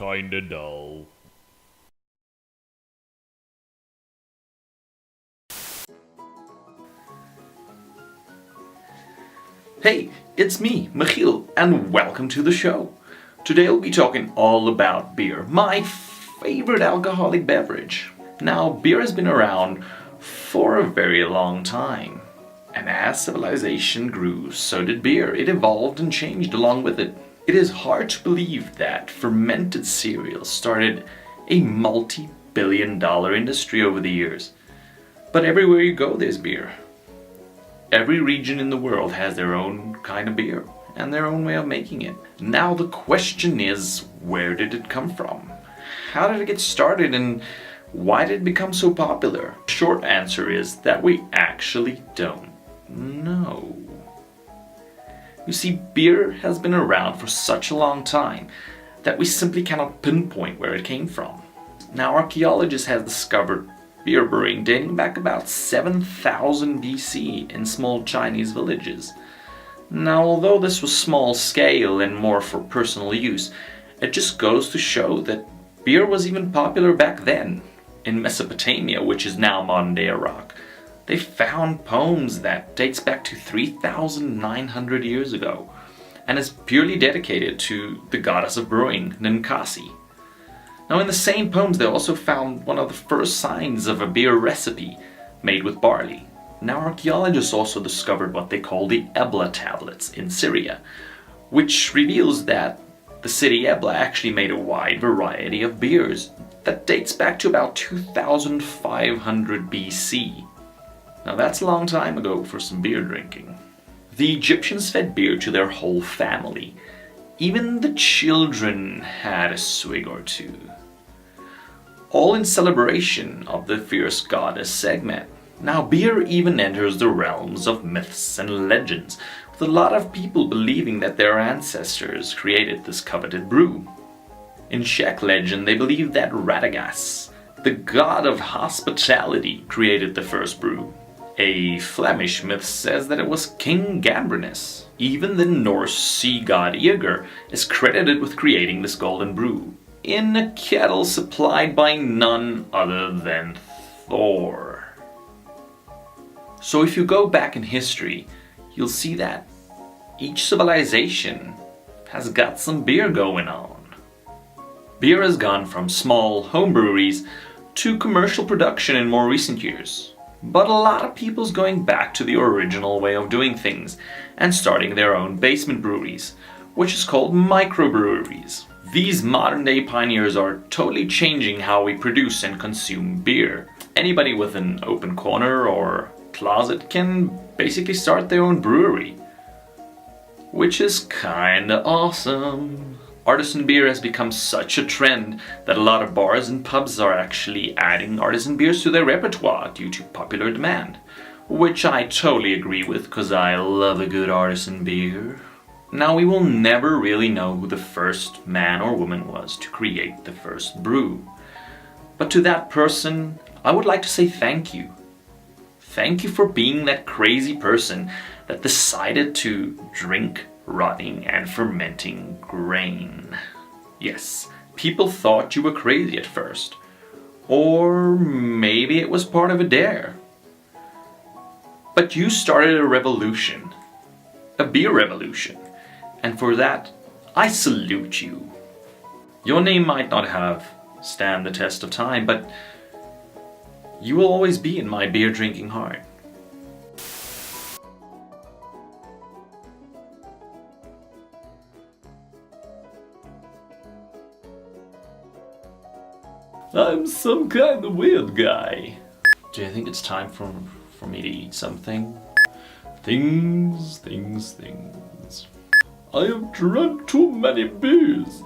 kinda dull. Hey, it's me, Michiel, and welcome to the show. Today I'll be talking all about beer, my favorite alcoholic beverage. Now, beer has been around for a very long time, and as civilization grew, so did beer. It evolved and changed along with it. It is hard to believe that fermented cereals started a multi-billion-dollar industry over the years. But everywhere you go, there's beer. Every region in the world has their own kind of beer and their own way of making it. Now the question is, where did it come from? How did it get started and why did it become so popular? Short answer is that we actually don't know. You see, beer has been around for such a long time that we simply cannot pinpoint where it came from. Now archaeologists have discovered beer brewing dating back about 7000 BC in small Chinese villages. Now, although this was small scale and more for personal use, it just goes to show that beer was even popular back then. In Mesopotamia, which is now modern-day Iraq, they found poems that dates back to 3900 years ago and is purely dedicated to the goddess of brewing, Ninkasi. Now in the same poems they also found one of the first signs of a beer recipe made with barley. Now archaeologists also discovered what they call the Ebla tablets in Syria, which reveals that the city Ebla actually made a wide variety of beers that dates back to about 2500 BC. Now that's a long time ago for some beer drinking. The Egyptians fed beer to their whole family. Even the children had a swig or two. All in celebration of the fierce goddess Sekhmet. Now beer even enters the realms of myths and legends, with a lot of people believing that their ancestors created this coveted brew. In Czech legend they believe that Radagast, the god of hospitality, created the first brew. A Flemish myth says that it was King Gambrinus. Even the Norse sea god Ygr is credited with creating this golden brew, in a kettle supplied by none other than Thor. So if you go back in history, you'll see that each civilization has got some beer going on. Beer has gone from small home breweries to commercial production in more recent years. But a lot of people's going back to the original way of doing things and starting their own basement breweries, which is called microbreweries. These modern-day pioneers are totally changing how we produce and consume beer. Anybody with an open corner or closet can basically start their own brewery, which is kinda awesome. Artisan beer has become such a trend that a lot of bars and pubs are actually adding artisan beers to their repertoire due to popular demand, which I totally agree with because I love a good artisan beer. Now we will never really know who the first man or woman was to create the first brew. But to that person, I would like to say thank you. Thank you for being that crazy person that decided to drink rotting and fermenting grain. Yes, people thought you were crazy at first. Or maybe it was part of a dare. But you started a revolution. A beer revolution. And for that, I salute you. Your name might not have stand the test of time, but you will always be in my beer drinking heart. I'm some kind of weird guy. Do you think it's time for me to eat something? Things. I have drunk too many beers.